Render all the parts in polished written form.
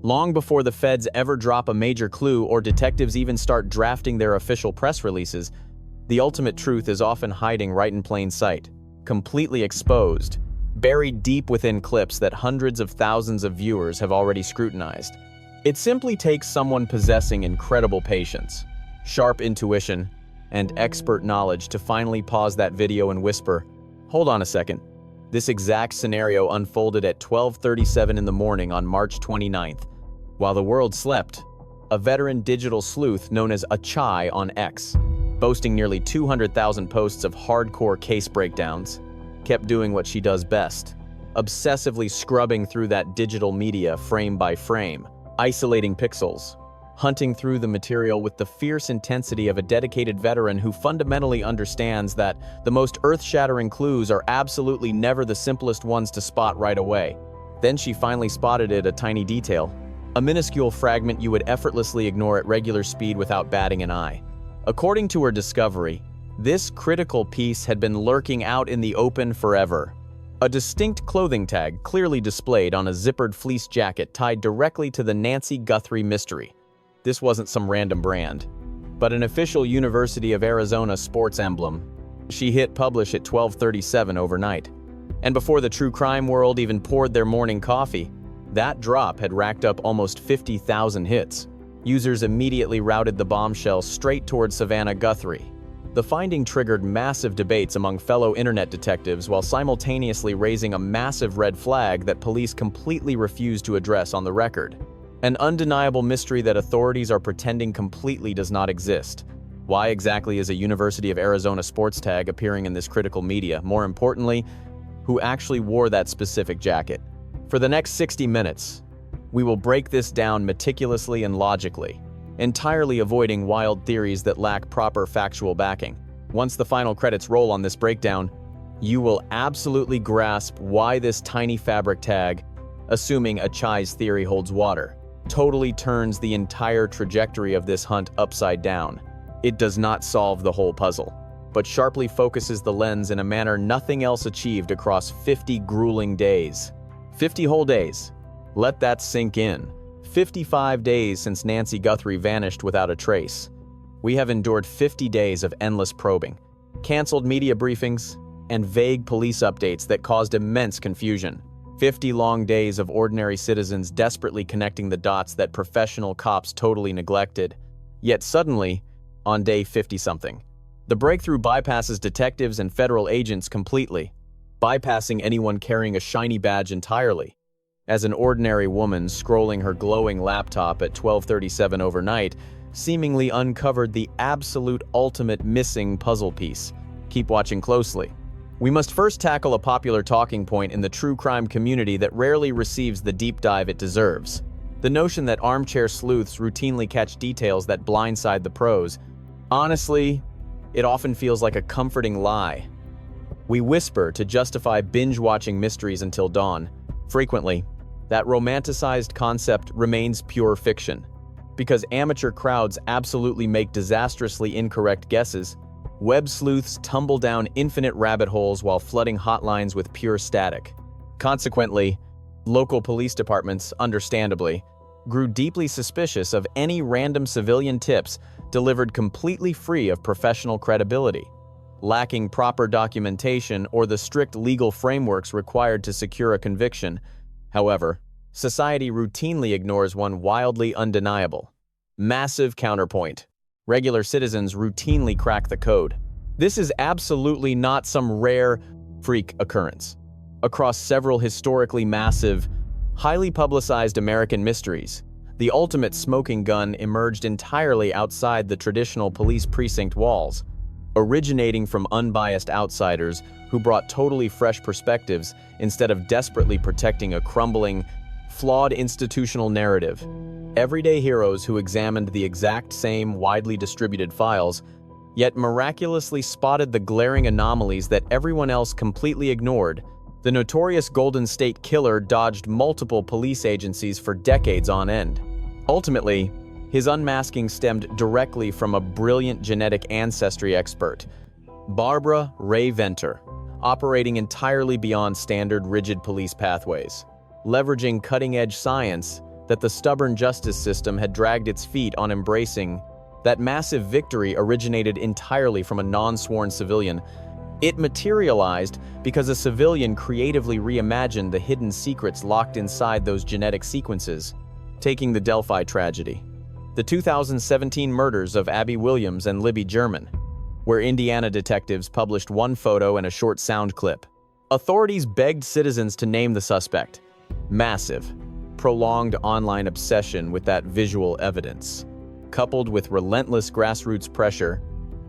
Long before the feds ever drop a major clue or detectives even start drafting their official press releases, the ultimate truth is often hiding right in plain sight, completely exposed, buried deep within clips that hundreds of thousands of viewers have already scrutinized. It simply takes someone possessing incredible patience, sharp intuition, and expert knowledge to finally pause that video and whisper, "Hold on a second." This exact scenario unfolded at 12:37 in the morning on March 29th. While the world slept, a veteran digital sleuth known as a Chai on X, boasting nearly 200,000 posts of hardcore case breakdowns, kept doing what she does best, obsessively scrubbing through that digital media frame by frame, isolating pixels, hunting through the material with the fierce intensity of a dedicated veteran who fundamentally understands that the most earth-shattering clues are absolutely never the simplest ones to spot right away. Then she finally spotted it, a tiny detail, a minuscule fragment you would effortlessly ignore at regular speed without batting an eye. According to her discovery, this critical piece had been lurking out in the open forever. A distinct clothing tag clearly displayed on a zippered fleece jacket tied directly to the Nancy Guthrie mystery. This wasn't some random brand, but an official University of Arizona sports emblem. She hit publish at 12:37 overnight. And before the true crime world even poured their morning coffee, that drop had racked up almost 50,000 hits. Users immediately routed the bombshell straight toward Savannah Guthrie. The finding triggered massive debates among fellow internet detectives while simultaneously raising a massive red flag that police completely refused to address on the record. An undeniable mystery that authorities are pretending completely does not exist. Why exactly is a University of Arizona sports tag appearing in this critical media? More importantly, who actually wore that specific jacket? For the next 60 minutes, we will break this down meticulously and logically, entirely avoiding wild theories that lack proper factual backing. Once the final credits roll on this breakdown, you will absolutely grasp why this tiny fabric tag, assuming a Chai's theory holds water, totally turns the entire trajectory of this hunt upside down. It does not solve the whole puzzle, but sharply focuses the lens in a manner nothing else achieved across 50 grueling days. 50 whole days. Let that sink in. 55 days since Nancy Guthrie vanished without a trace. We have endured 50 days of endless probing, canceled media briefings, and vague police updates that caused immense confusion. 50 long days of ordinary citizens desperately connecting the dots that professional cops totally neglected. Yet suddenly, on day 50-something, the breakthrough bypasses detectives and federal agents completely, bypassing anyone carrying a shiny badge entirely. As an ordinary woman scrolling her glowing laptop at 12:37 overnight, seemingly uncovered the absolute ultimate missing puzzle piece. Keep watching closely. We must first tackle a popular talking point in the true crime community that rarely receives the deep dive it deserves. The notion that armchair sleuths routinely catch details that blindside the pros. Honestly, it often feels like a comforting lie. We whisper to justify binge-watching mysteries until dawn. Frequently, that romanticized concept remains pure fiction. Because amateur crowds absolutely make disastrously incorrect guesses, web sleuths tumble down infinite rabbit holes while flooding hotlines with pure static. Consequently, local police departments, understandably, grew deeply suspicious of any random civilian tips delivered completely free of professional credibility. Lacking proper documentation or the strict legal frameworks required to secure a conviction. However, society routinely ignores one wildly undeniable. Massive counterpoint. Regular citizens routinely crack the code. This is absolutely not some rare freak occurrence. Across several historically massive, highly publicized American mysteries, the ultimate smoking gun emerged entirely outside the traditional police precinct walls, originating from unbiased outsiders who brought totally fresh perspectives instead of desperately protecting a crumbling, flawed institutional narrative. Everyday heroes who examined the exact same widely distributed files, yet miraculously spotted the glaring anomalies that everyone else completely ignored. The notorious Golden State Killer dodged multiple police agencies for decades on end. Ultimately, his unmasking stemmed directly from a brilliant genetic ancestry expert, Barbara Ray Venter, operating entirely beyond standard rigid police pathways. Leveraging cutting-edge science, that the stubborn justice system had dragged its feet on embracing. That massive victory originated entirely from a non-sworn civilian. It materialized because a civilian creatively reimagined the hidden secrets locked inside those genetic sequences. Taking the Delphi tragedy. The 2017 murders of Abby Williams and Libby German, where Indiana detectives published one photo and a short sound clip. Authorities begged citizens to name the suspect. Massive, prolonged online obsession with that visual evidence, coupled with relentless grassroots pressure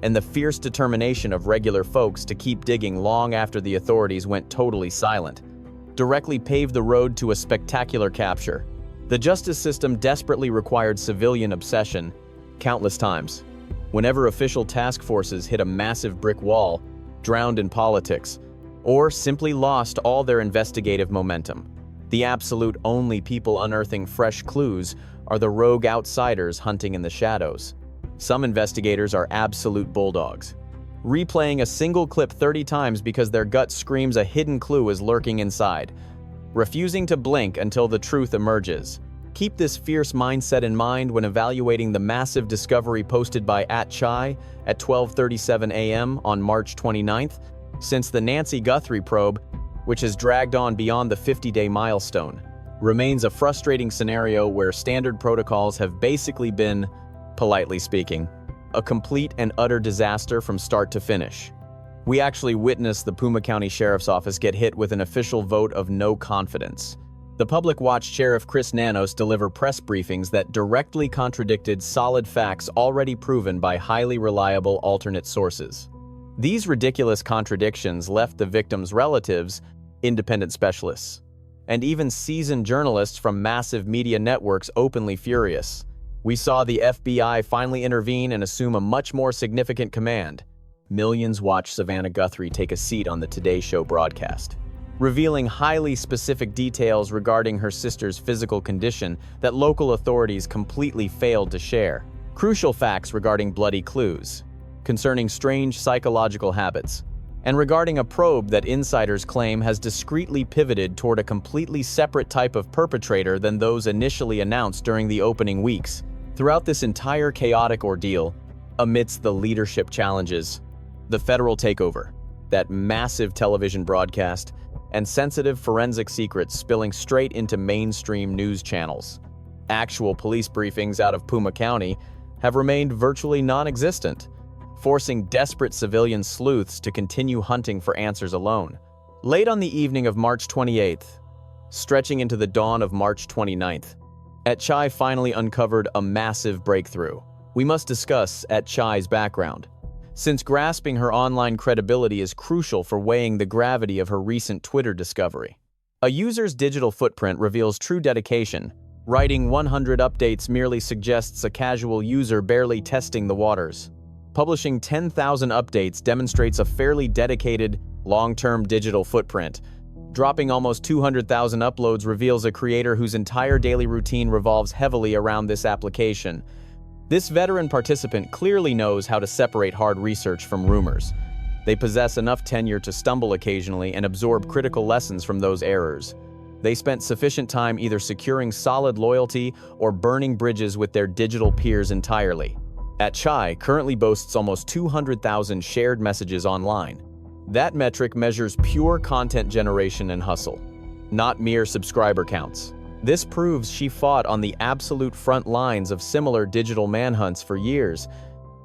and the fierce determination of regular folks to keep digging long after the authorities went totally silent, directly paved the road to a spectacular capture. The justice system desperately required civilian obsession countless times. Whenever official task forces hit a massive brick wall, drowned in politics, or simply lost all their investigative momentum, the absolute only people unearthing fresh clues are the rogue outsiders hunting in the shadows. Some investigators are absolute bulldogs, replaying a single clip 30 times because their gut screams a hidden clue is lurking inside, refusing to blink until the truth emerges. Keep this fierce mindset in mind when evaluating the massive discovery posted by @Chai at 12:37 a.m. on March 29th, since the Nancy Guthrie probe, which has dragged on beyond the 50-day milestone, remains a frustrating scenario where standard protocols have basically been, politely speaking, a complete and utter disaster from start to finish. We actually witnessed the Puma County Sheriff's Office get hit with an official vote of no confidence. The public watched Sheriff Chris Nanos deliver press briefings that directly contradicted solid facts already proven by highly reliable alternate sources. These ridiculous contradictions left the victims' relatives, independent specialists, and even seasoned journalists from massive media networks openly furious. We saw the FBI finally intervene and assume a much more significant command. Millions watched Savannah Guthrie take a seat on the Today Show broadcast, revealing highly specific details regarding her sister's physical condition that local authorities completely failed to share. Crucial facts regarding bloody clues, concerning strange psychological habits, and regarding a probe that insiders claim has discreetly pivoted toward a completely separate type of perpetrator than those initially announced during the opening weeks. Throughout this entire chaotic ordeal, amidst the leadership challenges, the federal takeover, that massive television broadcast, and sensitive forensic secrets spilling straight into mainstream news channels, actual police briefings out of Puma County have remained virtually non-existent, forcing desperate civilian sleuths to continue hunting for answers alone. Late on the evening of March 28th, stretching into the dawn of March 29th, @Chai finally uncovered a massive breakthrough. We must discuss @Chai's background, since grasping her online credibility is crucial for weighing the gravity of her recent Twitter discovery. A user's digital footprint reveals true dedication. Writing 100 updates merely suggests a casual user barely testing the waters. Publishing 10,000 updates demonstrates a fairly dedicated, long-term digital footprint. Dropping almost 200,000 uploads reveals a creator whose entire daily routine revolves heavily around this application. This veteran participant clearly knows how to separate hard research from rumors. They possess enough tenure to stumble occasionally and absorb critical lessons from those errors. They spent sufficient time either securing solid loyalty or burning bridges with their digital peers entirely. @Chai currently boasts almost 200,000 shared messages online. That metric measures pure content generation and hustle, not mere subscriber counts. This proves she fought on the absolute front lines of similar digital manhunts for years,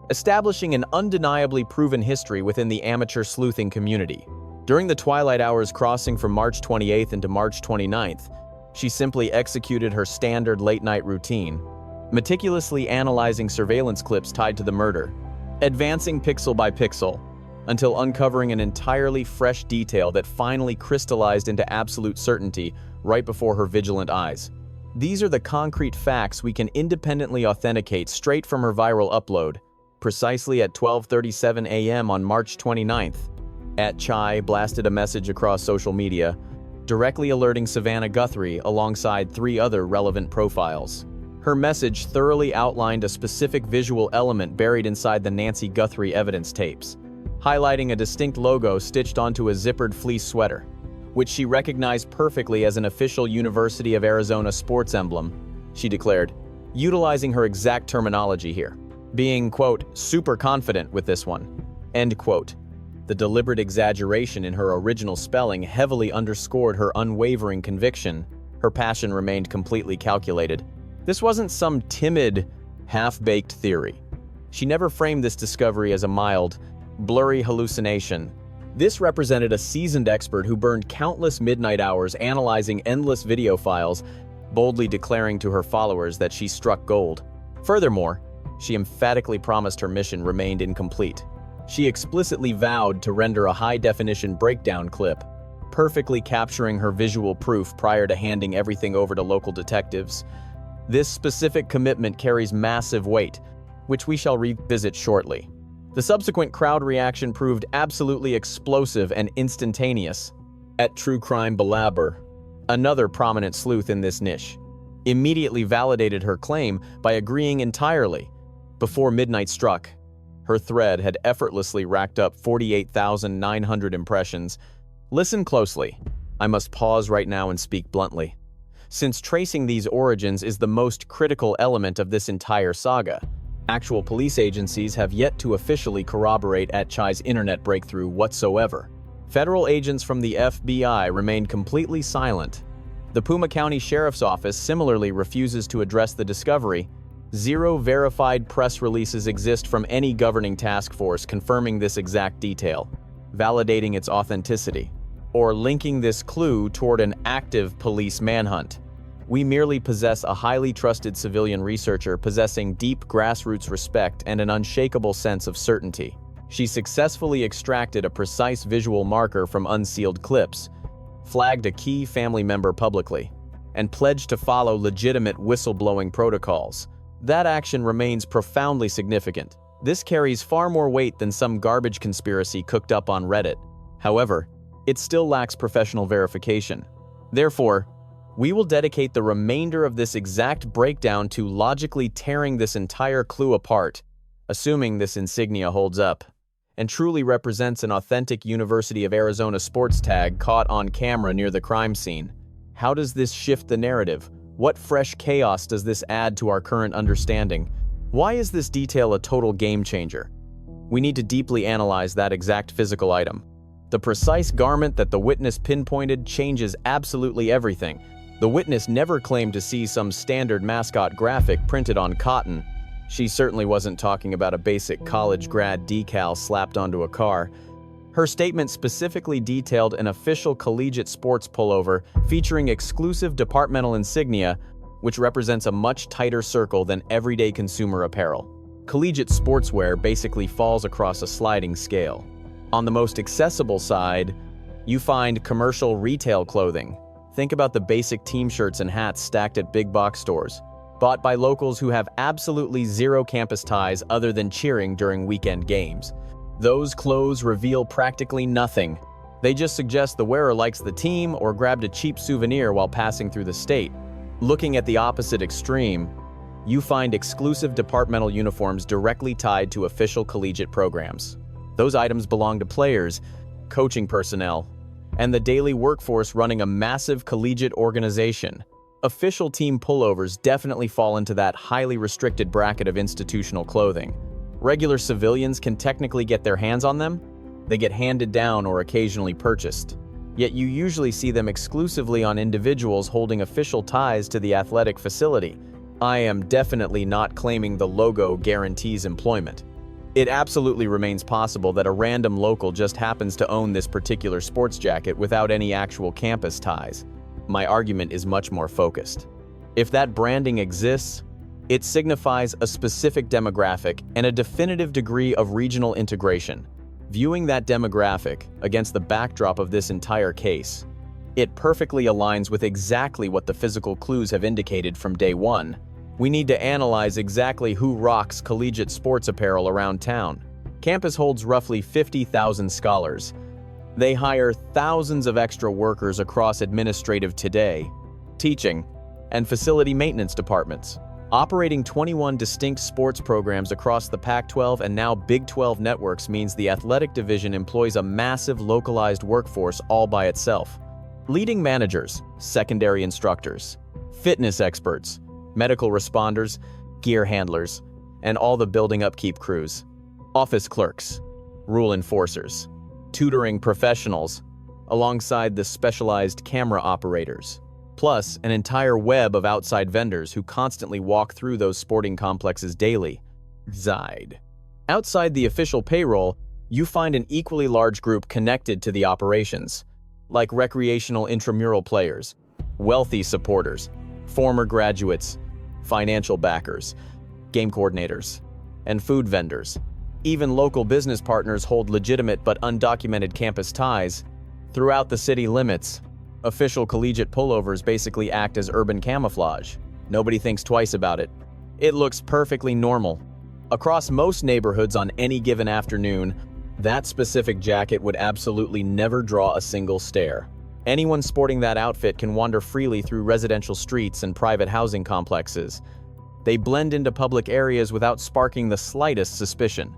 establishing an undeniably proven history within the amateur sleuthing community. During the twilight hours crossing from March 28th into March 29th, she simply executed her standard late-night routine, meticulously analyzing surveillance clips tied to the murder, advancing pixel by pixel, until uncovering an entirely fresh detail that finally crystallized into absolute certainty right before her vigilant eyes. These are the concrete facts we can independently authenticate straight from her viral upload, precisely at 12:37 a.m. on March 29th. @Chai blasted a message across social media, directly alerting Savannah Guthrie alongside 3 other relevant profiles. Her message thoroughly outlined a specific visual element buried inside the Nancy Guthrie evidence tapes, highlighting a distinct logo stitched onto a zippered fleece sweater, which she recognized perfectly as an official University of Arizona sports emblem. she declared, utilizing her exact terminology here, being, quote, super confident with this one, end quote. The deliberate exaggeration in her original spelling heavily underscored her unwavering conviction. Her passion remained completely calculated. This wasn't some timid, half-baked theory. She never framed this discovery as a mild, blurry hallucination. This represented a seasoned expert who burned countless midnight hours analyzing endless video files, boldly declaring to her followers that she struck gold. Furthermore, she emphatically promised her mission remained incomplete. She explicitly vowed to render a high-definition breakdown clip, perfectly capturing her visual proof prior to handing everything over to local detectives. This specific commitment carries massive weight, which we shall revisit shortly. The subsequent crowd reaction proved absolutely explosive and instantaneous. At True Crime Balaber, another prominent sleuth in this niche, immediately validated her claim by agreeing entirely. Before midnight struck, her thread had effortlessly racked up 48,900 impressions. Listen closely. I must pause right now and speak bluntly, since tracing these origins is the most critical element of this entire saga. Actual police agencies have yet to officially corroborate Chai's internet breakthrough whatsoever. Federal agents from the FBI remained completely silent. The Puma County Sheriff's Office similarly refuses to address the discovery. Zero verified press releases exist from any governing task force confirming this exact detail, validating its authenticity, or linking this clue toward an active police manhunt. We merely possess a highly trusted civilian researcher possessing deep grassroots respect and an unshakable sense of certainty. She successfully extracted a precise visual marker from unsealed clips, flagged a key family member publicly, and pledged to follow legitimate whistleblowing protocols. That action remains profoundly significant. This carries far more weight than some garbage conspiracy cooked up on Reddit. However, it still lacks professional verification. Therefore, we will dedicate the remainder of this exact breakdown to logically tearing this entire clue apart, assuming this insignia holds up, and truly represents an authentic University of Arizona sports tag caught on camera near the crime scene. How does this shift the narrative? What fresh chaos does this add to our current understanding? Why is this detail a total game changer? We need to deeply analyze that exact physical item. The precise garment that the witness pinpointed changes absolutely everything. The witness never claimed to see some standard mascot graphic printed on cotton. She certainly wasn't talking about a basic college grad decal slapped onto a car. Her statement specifically detailed an official collegiate sports pullover featuring exclusive departmental insignia, which represents a much tighter circle than everyday consumer apparel. Collegiate sportswear basically falls across a sliding scale. On the most accessible side, you find commercial retail clothing. Think about the basic team shirts and hats stacked at big box stores, bought by locals who have absolutely zero campus ties other than cheering during weekend games. Those clothes reveal practically nothing. They just suggest the wearer likes the team or grabbed a cheap souvenir while passing through the state. Looking at the opposite extreme, you find exclusive departmental uniforms directly tied to official collegiate programs. Those items belong to players, coaching personnel, and the daily workforce running a massive collegiate organization. Official team pullovers definitely fall into that highly restricted bracket of institutional clothing. Regular civilians can technically get their hands on them. They get handed down or occasionally purchased. Yet you usually see them exclusively on individuals holding official ties to the athletic facility. I am definitely not claiming the logo guarantees employment. It absolutely remains possible that a random local just happens to own this particular sports jacket without any actual campus ties. My argument is much more focused. If that branding exists, it signifies a specific demographic and a definitive degree of regional integration. Viewing that demographic against the backdrop of this entire case, it perfectly aligns with exactly what the physical clues have indicated from day one. We need to analyze exactly who rocks collegiate sports apparel around town. Campus holds roughly 50,000 scholars. They hire thousands of extra workers across administrative today, teaching, and facility maintenance departments. Operating 21 distinct sports programs across the Pac-12 and now Big 12 networks means the athletic division employs a massive localized workforce all by itself. Leading managers, secondary instructors, fitness experts, medical responders, gear handlers, and all the building upkeep crews, office clerks, rule enforcers, tutoring professionals, alongside the specialized camera operators, plus an entire web of outside vendors who constantly walk through those sporting complexes daily. Outside the official payroll, you find an equally large group connected to the operations, like recreational intramural players, wealthy supporters, former graduates, financial backers, game coordinators, and food vendors. Even local business partners hold legitimate but undocumented campus ties. Throughout the city limits, official collegiate pullovers basically act as urban camouflage. Nobody thinks twice about it. It looks perfectly normal. Across most neighborhoods on any given afternoon, that specific jacket would absolutely never draw a single stare. Anyone sporting that outfit can wander freely through residential streets and private housing complexes. They blend into public areas without sparking the slightest suspicion,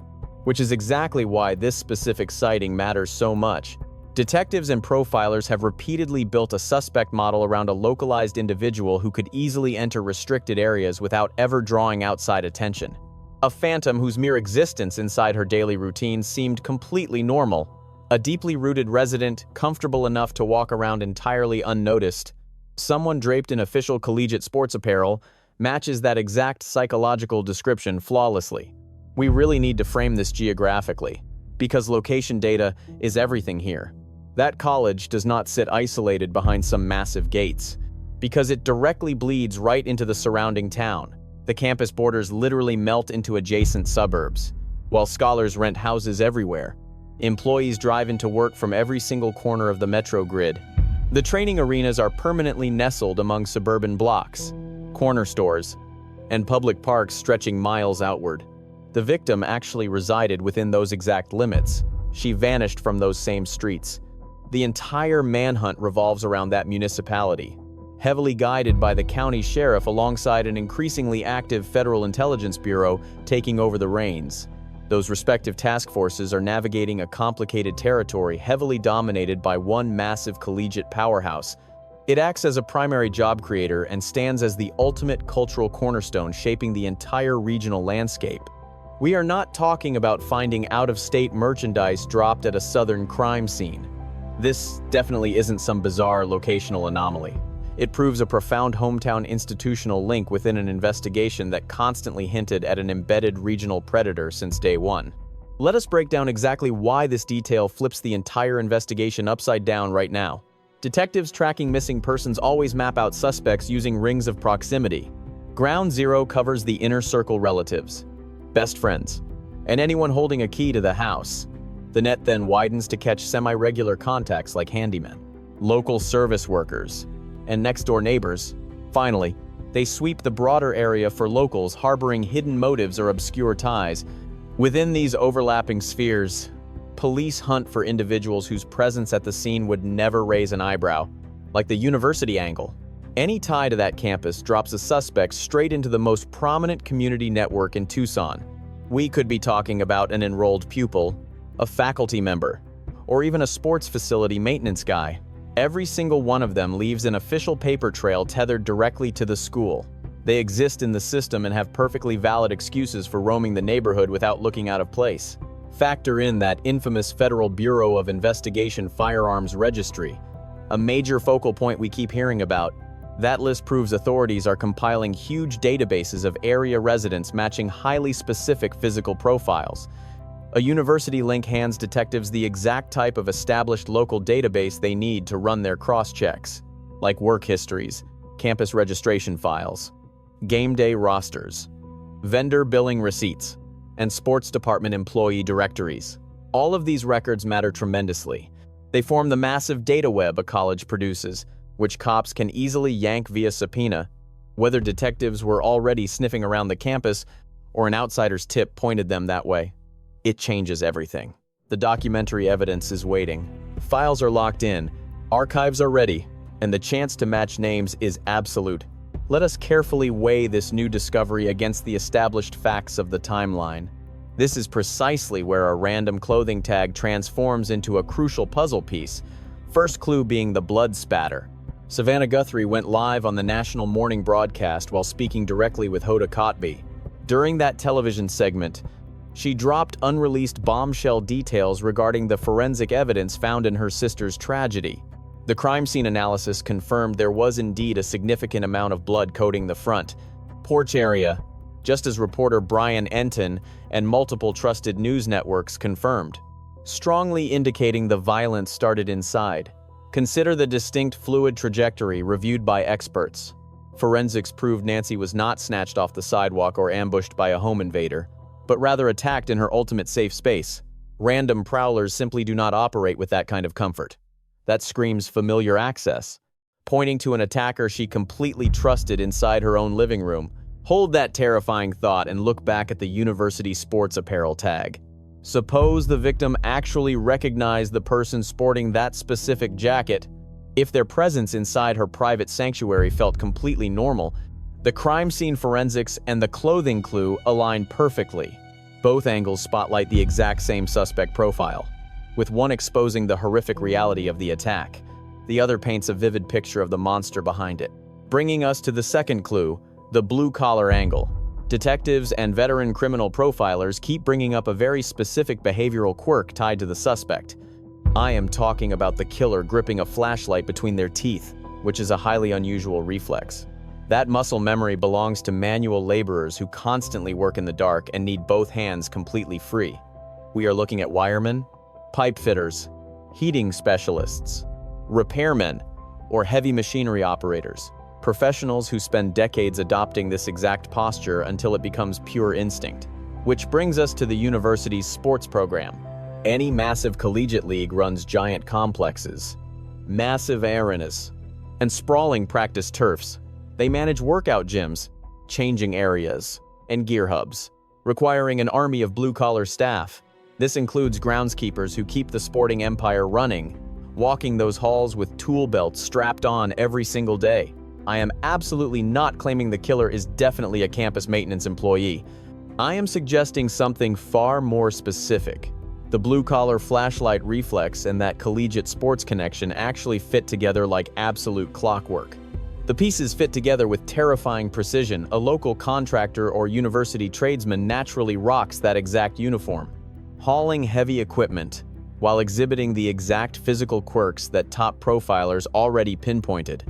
which is exactly why this specific sighting matters so much. Detectives and profilers have repeatedly built a suspect model around a localized individual who could easily enter restricted areas without ever drawing outside attention. A phantom whose mere existence inside her daily routine seemed completely normal. A deeply rooted resident, comfortable enough to walk around entirely unnoticed. Someone draped in official collegiate sports apparel matches that exact psychological description flawlessly. We really need to frame this geographically, because location data is everything here. That college does not sit isolated behind some massive gates, because it directly bleeds right into the surrounding town. The campus borders literally melt into adjacent suburbs, while scholars rent houses everywhere. Employees drive into work from every single corner of the metro grid. The training arenas are permanently nestled among suburban blocks, corner stores, and public parks stretching miles outward. The victim actually resided within those exact limits. She vanished from those same streets. The entire manhunt revolves around that municipality, heavily guided by the county sheriff alongside an increasingly active Federal Intelligence Bureau taking over the reins. Those respective task forces are navigating a complicated territory heavily dominated by one massive collegiate powerhouse. It acts as a primary job creator and stands as the ultimate cultural cornerstone shaping the entire regional landscape. We are not talking about finding out-of-state merchandise dropped at a southern crime scene. This definitely isn't some bizarre locational anomaly. It proves a profound hometown institutional link within an investigation that constantly hinted at an embedded regional predator since day one. Let us break down exactly why this detail flips the entire investigation upside down right now. Detectives tracking missing persons always map out suspects using rings of proximity. Ground Zero covers the inner circle relatives, best friends, and anyone holding a key to the house. The net then widens to catch semi-regular contacts like handymen, local service workers, and next-door neighbors. Finally, they sweep the broader area for locals harboring hidden motives or obscure ties. Within these overlapping spheres, police hunt for individuals whose presence at the scene would never raise an eyebrow, like the university angle. Any tie to that campus drops a suspect straight into the most prominent community network in Tucson. We could be talking about an enrolled pupil, a faculty member, or even a sports facility maintenance guy. Every single one of them leaves an official paper trail tethered directly to the school. They exist in the system and have perfectly valid excuses for roaming the neighborhood without looking out of place. Factor in that infamous Federal Bureau of Investigation firearms registry, a major focal point we keep hearing about. That list proves authorities are compiling huge databases of area residents matching highly specific physical profiles. A university link hands detectives the exact type of established local database they need to run their cross-checks, like work histories, campus registration files, game day rosters, vendor billing receipts, and sports department employee directories. All of these records matter tremendously. They form the massive data web a college produces, which cops can easily yank via subpoena, whether detectives were already sniffing around the campus or an outsider's tip pointed them that way. It changes everything. The documentary evidence is waiting. Files are locked in, archives are ready, and the chance to match names is absolute. Let us carefully weigh this new discovery against the established facts of the timeline. This is precisely where a random clothing tag transforms into a crucial puzzle piece. First clue being the blood spatter. Savannah Guthrie went live on the national morning broadcast while speaking directly with Hoda Kotb. During that television segment, she dropped unreleased bombshell details regarding the forensic evidence found in her sister's tragedy. The crime scene analysis confirmed there was indeed a significant amount of blood coating the front porch area, just as reporter Brian Enton and multiple trusted news networks confirmed, strongly indicating the violence started inside. Consider the distinct fluid trajectory reviewed by experts. Forensics proved Nancy was not snatched off the sidewalk or ambushed by a home invader, but rather attacked in her ultimate safe space. Random prowlers simply do not operate with that kind of comfort. That screams familiar access, pointing to an attacker she completely trusted inside her own living room. Hold that terrifying thought and look back at the university sports apparel tag. Suppose the victim actually recognized the person sporting that specific jacket. If their presence inside her private sanctuary felt completely normal, the crime scene forensics and the clothing clue align perfectly. Both angles spotlight the exact same suspect profile, with one exposing the horrific reality of the attack. The other paints a vivid picture of the monster behind it. Bringing us to the second clue, the blue-collar angle. Detectives and veteran criminal profilers keep bringing up a very specific behavioral quirk tied to the suspect. I am talking about the killer gripping a flashlight between their teeth, which is a highly unusual reflex. That muscle memory belongs to manual laborers who constantly work in the dark and need both hands completely free. We are looking at wiremen, pipe fitters, heating specialists, repairmen, or heavy machinery operators. Professionals who spend decades adopting this exact posture until it becomes pure instinct. Which brings us to the university's sports program. Any massive collegiate league runs giant complexes, massive arenas, and sprawling practice turfs. They manage workout gyms, changing areas, and gear hubs, requiring an army of blue-collar staff. This includes groundskeepers who keep the sporting empire running, walking those halls with tool belts strapped on every single day. I am absolutely not claiming the killer is definitely a campus maintenance employee. I am suggesting something far more specific. The blue-collar flashlight reflex and that collegiate sports connection actually fit together like absolute clockwork. The pieces fit together with terrifying precision. A local contractor or university tradesman naturally rocks that exact uniform, hauling heavy equipment while exhibiting the exact physical quirks that top profilers already pinpointed,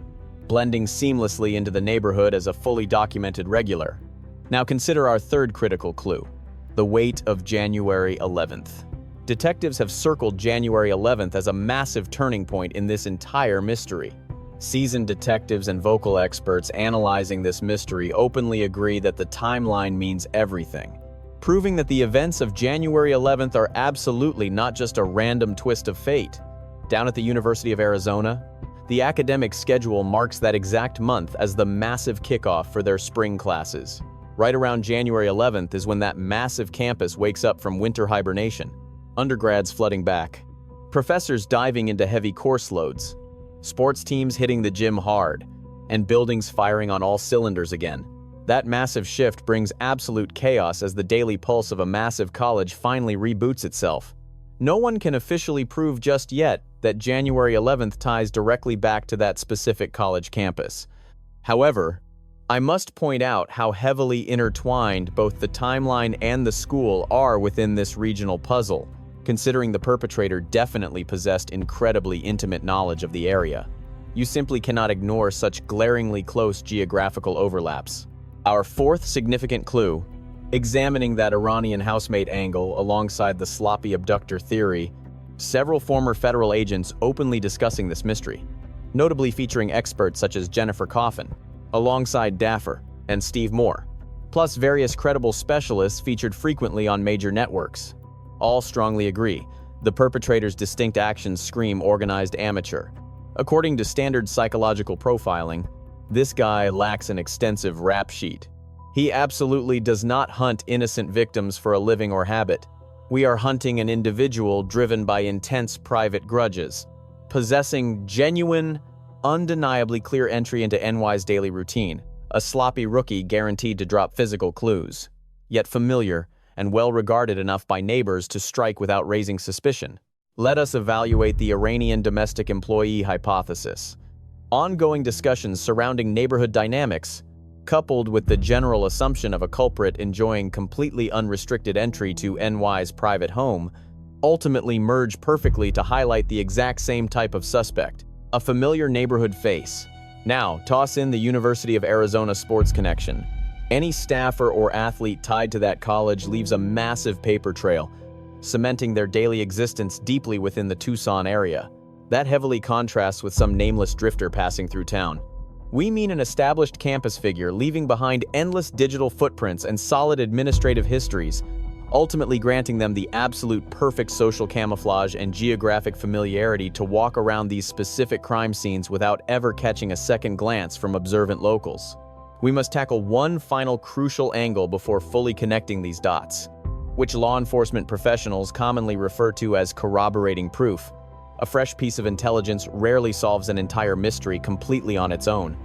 blending seamlessly into the neighborhood as a fully documented regular. Now consider our third critical clue, the weight of January 11th. Detectives have circled January 11th as a massive turning point in this entire mystery. Seasoned detectives and vocal experts analyzing this mystery openly agree that the timeline means everything, proving that the events of January 11th are absolutely not just a random twist of fate. Down at the University of Arizona, the academic schedule marks that exact month as the massive kickoff for their spring classes. Right around January 11th is when that massive campus wakes up from winter hibernation. Undergrads flooding back, professors diving into heavy course loads, sports teams hitting the gym hard, and buildings firing on all cylinders again. That massive shift brings absolute chaos as the daily pulse of a massive college finally reboots itself. No one can officially prove just yet that January 11th ties directly back to that specific college campus. However, I must point out how heavily intertwined both the timeline and the school are within this regional puzzle, considering the perpetrator definitely possessed incredibly intimate knowledge of the area. You simply cannot ignore such glaringly close geographical overlaps. Our fourth significant clue, examining that Iranian housemate angle alongside the sloppy abductor theory, several former federal agents openly discussing this mystery, notably featuring experts such as Jennifer Coffin, alongside Daffer and Steve Moore, plus various credible specialists featured frequently on major networks. All strongly agree, the perpetrator's distinct actions scream organized amateur. According to standard psychological profiling, this guy lacks an extensive rap sheet. He absolutely does not hunt innocent victims for a living or habit. We are hunting an individual driven by intense private grudges, possessing genuine, undeniably clear entry into NY's daily routine, a sloppy rookie guaranteed to drop physical clues, yet familiar and well-regarded enough by neighbors to strike without raising suspicion. Let us evaluate the Iranian domestic employee hypothesis. Ongoing discussions surrounding neighborhood dynamics, coupled with the general assumption of a culprit enjoying completely unrestricted entry to NY's private home, ultimately merge perfectly to highlight the exact same type of suspect, a familiar neighborhood face. Now, toss in the University of Arizona sports connection. Any staffer or athlete tied to that college leaves a massive paper trail, cementing their daily existence deeply within the Tucson area. That heavily contrasts with some nameless drifter passing through town. We mean an established campus figure leaving behind endless digital footprints and solid administrative histories, ultimately granting them the absolute perfect social camouflage and geographic familiarity to walk around these specific crime scenes without ever catching a second glance from observant locals. We must tackle one final crucial angle before fully connecting these dots, which law enforcement professionals commonly refer to as corroborating proof. A fresh piece of intelligence rarely solves an entire mystery completely on its own,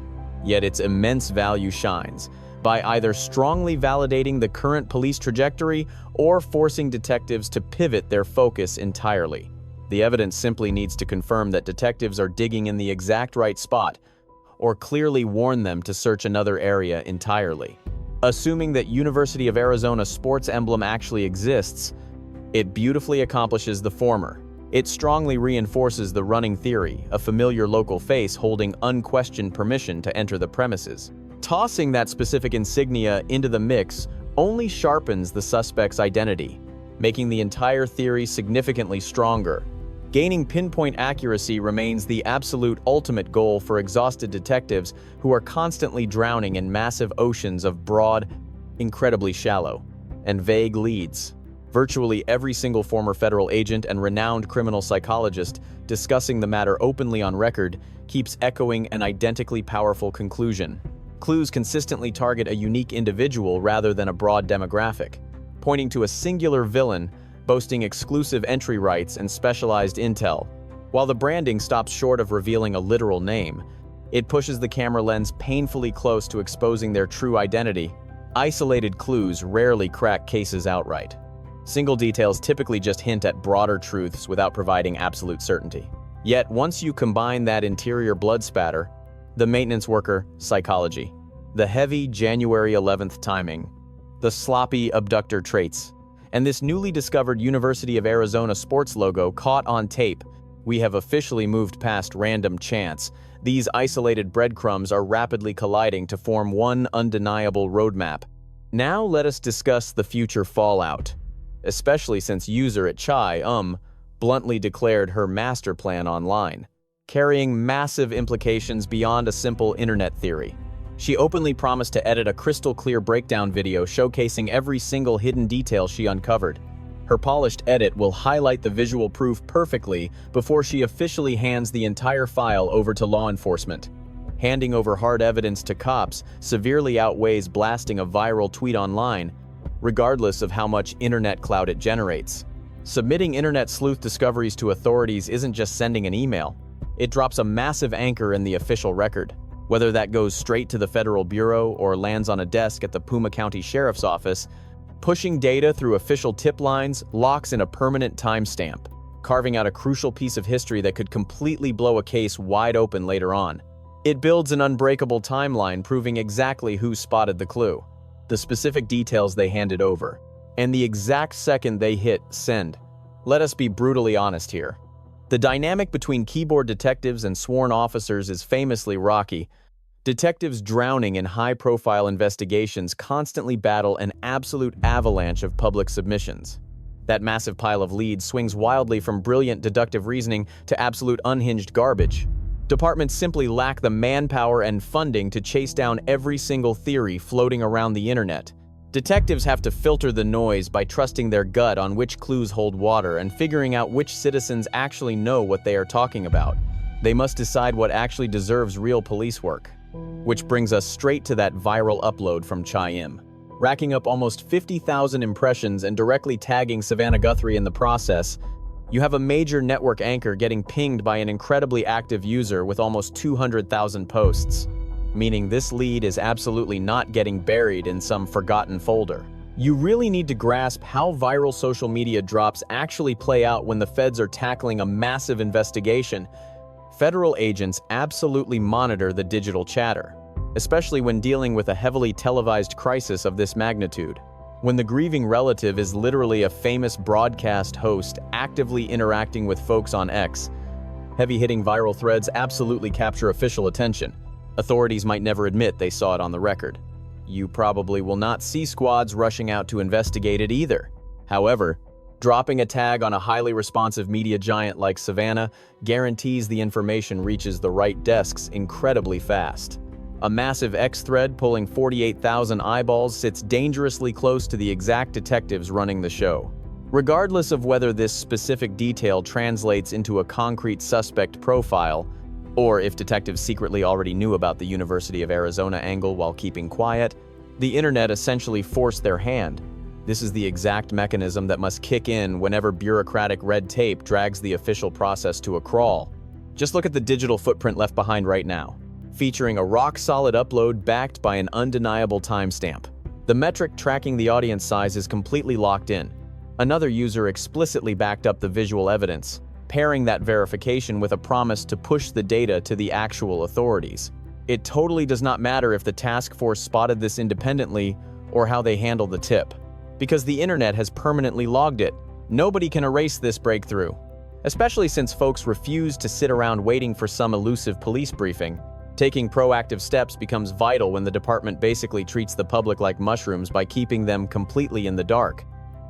yet its immense value shines by either strongly validating the current police trajectory or forcing detectives to pivot their focus entirely. The evidence simply needs to confirm that detectives are digging in the exact right spot, or clearly warn them to search another area entirely. Assuming that University of Arizona sports emblem actually exists, it beautifully accomplishes the former. It strongly reinforces the running theory, a familiar local face holding unquestioned permission to enter the premises. Tossing that specific insignia into the mix only sharpens the suspect's identity, making the entire theory significantly stronger. Gaining pinpoint accuracy remains the absolute ultimate goal for exhausted detectives who are constantly drowning in massive oceans of broad, incredibly shallow, and vague leads. Virtually every single former federal agent and renowned criminal psychologist discussing the matter openly on record keeps echoing an identically powerful conclusion. Clues consistently target a unique individual rather than a broad demographic, pointing to a singular villain boasting exclusive entry rights and specialized intel. While the branding stops short of revealing a literal name, it pushes the camera lens painfully close to exposing their true identity. Isolated clues rarely crack cases outright. Single details typically just hint at broader truths without providing absolute certainty. Yet, once you combine that interior blood spatter, the maintenance worker psychology, the heavy January 11th timing, the sloppy abductor traits, and this newly discovered University of Arizona sports logo caught on tape, we have officially moved past random chance. These isolated breadcrumbs are rapidly colliding to form one undeniable roadmap. Now let us discuss the future fallout, especially since user at Chai bluntly declared her master plan online, carrying massive implications beyond a simple internet theory. She openly promised to edit a crystal-clear breakdown video showcasing every single hidden detail she uncovered. Her polished edit will highlight the visual proof perfectly before she officially hands the entire file over to law enforcement. Handing over hard evidence to cops severely outweighs blasting a viral tweet online, regardless of how much internet clout it generates. Submitting internet sleuth discoveries to authorities isn't just sending an email. It drops a massive anchor in the official record. Whether that goes straight to the Federal Bureau or lands on a desk at the Puma County Sheriff's Office, pushing data through official tip lines locks in a permanent timestamp, carving out a crucial piece of history that could completely blow a case wide open later on. It builds an unbreakable timeline proving exactly who spotted the clue, the specific details they handed over, and the exact second they hit send. Let us be brutally honest here. The dynamic between keyboard detectives and sworn officers is famously rocky. Detectives drowning in high-profile investigations constantly battle an absolute avalanche of public submissions. That massive pile of leads swings wildly from brilliant deductive reasoning to absolute unhinged garbage. Departments simply lack the manpower and funding to chase down every single theory floating around the internet. Detectives have to filter the noise by trusting their gut on which clues hold water and figuring out which citizens actually know what they are talking about. They must decide what actually deserves real police work. Which brings us straight to that viral upload from Chai-im. Racking up almost 50,000 impressions and directly tagging Nancy Guthrie in the process, you have a major network anchor getting pinged by an incredibly active user with almost 200,000 posts. Meaning this lead is absolutely not getting buried in some forgotten folder. You really need to grasp how viral social media drops actually play out when the feds are tackling a massive investigation. Federal agents absolutely monitor the digital chatter, especially when dealing with a heavily televised crisis of this magnitude. When the grieving relative is literally a famous broadcast host actively interacting with folks on X, heavy-hitting viral threads absolutely capture official attention. Authorities might never admit they saw it on the record. You probably will not see squads rushing out to investigate it either. However, dropping a tag on a highly responsive media giant like Savannah guarantees the information reaches the right desks incredibly fast. A massive X thread pulling 48,000 eyeballs sits dangerously close to the exact detectives running the show. Regardless of whether this specific detail translates into a concrete suspect profile, or if detectives secretly already knew about the University of Arizona angle while keeping quiet, the internet essentially forced their hand. This is the exact mechanism that must kick in whenever bureaucratic red tape drags the official process to a crawl. Just look at the digital footprint left behind right now, featuring a rock-solid upload backed by an undeniable timestamp. The metric tracking the audience size is completely locked in. Another user explicitly backed up the visual evidence, pairing that verification with a promise to push the data to the actual authorities. It totally does not matter if the task force spotted this independently or how they handle the tip, because the internet has permanently logged it. Nobody can erase this breakthrough, especially since folks refuse to sit around waiting for some elusive police briefing. Taking proactive steps becomes vital when the department basically treats the public like mushrooms by keeping them completely in the dark.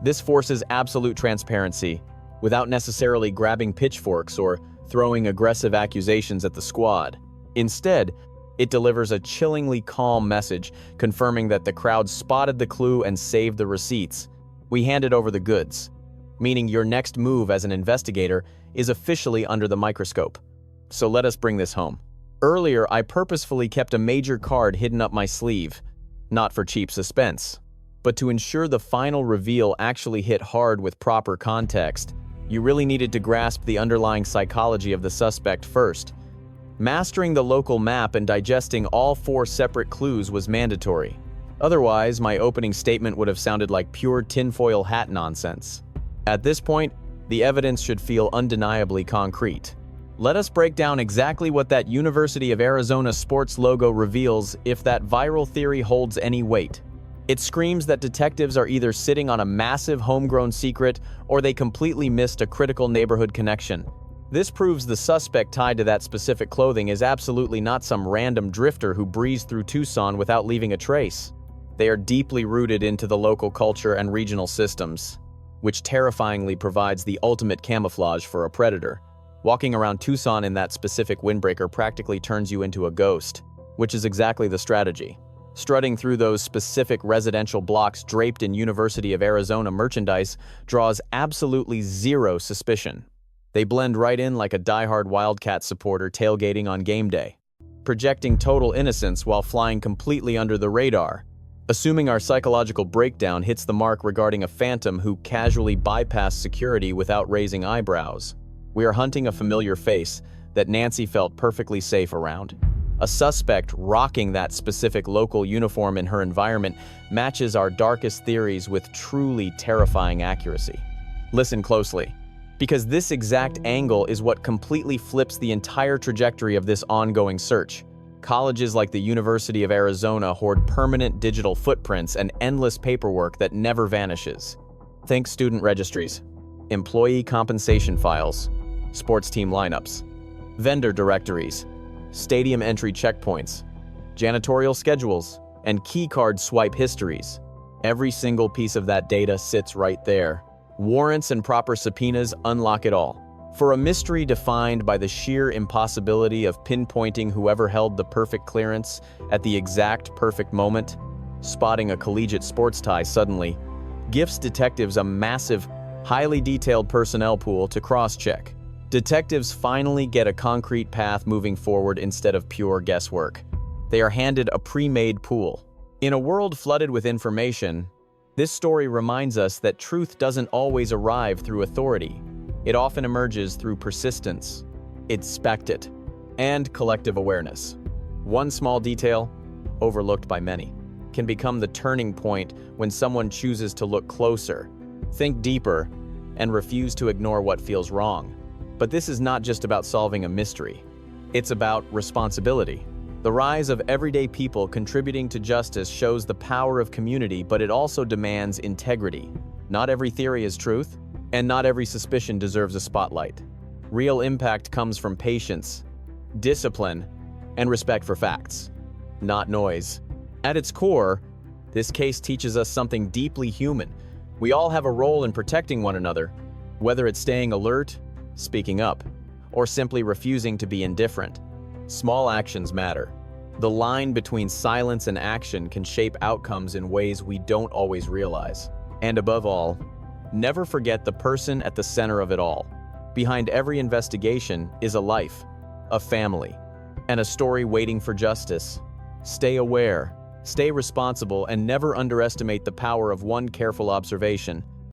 This forces absolute transparency, without necessarily grabbing pitchforks or throwing aggressive accusations at the squad. Instead, it delivers a chillingly calm message, confirming that the crowd spotted the clue and saved the receipts. We handed over the goods, meaning your next move as an investigator is officially under the microscope. So let us bring this home. Earlier, I purposefully kept a major card hidden up my sleeve, not for cheap suspense, but to ensure the final reveal actually hit hard with proper context. You really needed to grasp the underlying psychology of the suspect first. Mastering the local map and digesting all 4 separate clues was mandatory. Otherwise, my opening statement would have sounded like pure tinfoil hat nonsense. At this point, the evidence should feel undeniably concrete. Let us break down exactly what that University of Arizona sports logo reveals if that viral theory holds any weight. It screams that detectives are either sitting on a massive homegrown secret or they completely missed a critical neighborhood connection. This proves the suspect tied to that specific clothing is absolutely not some random drifter who breezed through Tucson without leaving a trace. They are deeply rooted into the local culture and regional systems, which terrifyingly provides the ultimate camouflage for a predator. Walking around Tucson in that specific windbreaker practically turns you into a ghost, which is exactly the strategy. Strutting through those specific residential blocks draped in University of Arizona merchandise draws absolutely zero suspicion. They blend right in like a diehard Wildcat supporter tailgating on game day, projecting total innocence while flying completely under the radar. Assuming our psychological breakdown hits the mark regarding a phantom who casually bypassed security without raising eyebrows, we are hunting a familiar face that Nancy felt perfectly safe around. A suspect rocking that specific local uniform in her environment matches our darkest theories with truly terrifying accuracy. Listen closely, because this exact angle is what completely flips the entire trajectory of this ongoing search. Colleges like the University of Arizona hoard permanent digital footprints and endless paperwork that never vanishes. Think student registries, employee compensation files, sports team lineups, vendor directories, stadium entry checkpoints, janitorial schedules, and keycard swipe histories. Every single piece of that data sits right there. Warrants and proper subpoenas unlock it all. For a mystery defined by the sheer impossibility of pinpointing whoever held the perfect clearance at the exact perfect moment, spotting a collegiate sports tie suddenly gifts detectives a massive, highly detailed personnel pool to cross-check. Detectives finally get a concrete path moving forward instead of pure guesswork. They are handed a pre-made pool. In a world flooded with information, this story reminds us that truth doesn't always arrive through authority. It often emerges through persistence, expected, and collective awareness. One small detail, overlooked by many, can become the turning point when someone chooses to look closer, think deeper, and refuse to ignore what feels wrong. But this is not just about solving a mystery. It's about responsibility. The rise of everyday people contributing to justice shows the power of community, but it also demands integrity. Not every theory is truth, and not every suspicion deserves a spotlight. Real impact comes from patience, discipline, and respect for facts, not noise. At its core, this case teaches us something deeply human. We all have a role in protecting one another, whether it's staying alert, speaking up, or simply refusing to be indifferent. Small actions matter. The line between silence and action can shape outcomes in ways we don't always realize. And above all, never forget the person at the center of it all. Behind every investigation is a life, a family, and a story waiting for justice. Stay aware, stay responsible, and never underestimate the power of one careful observation.